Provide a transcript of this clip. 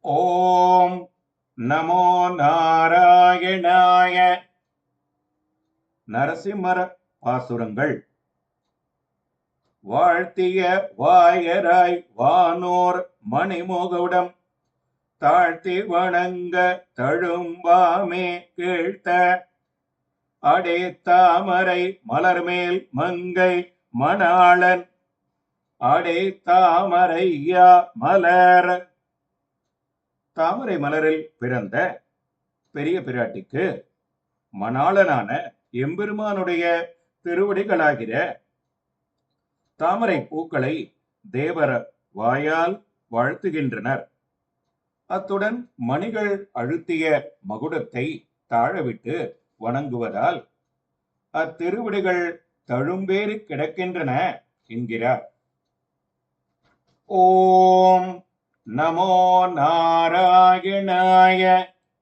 ஓம் நமோ நாராயணாய. நரசிம்மர பாசுரங்கள். வாழ்த்திய வாயராய் வானோர் மணிமுகுடம் தாழ்த்தி வணங்க தழும்பாமே கீழ்த்த அடே தாமரை மலர்மேல் மங்கை மணாளன் அடே தாமரையா மலர். தாமரை மலரில் பிறந்த பெரிய பிராட்டிக்கு மணாளனான எம்பெருமானுடைய திருவடிகளாகிற தாமரை பூக்களை தேவர் வாயால் வாழ்த்துகின்றனர். அத்துடன் மணிகள் அழுத்திய மகுடத்தை தாழவிட்டு வணங்குவதால் அத்திருவடிகள் தழும்பேறி கிடக்கின்றன என்கிறார். ஓம் நமோ நாராயணாய.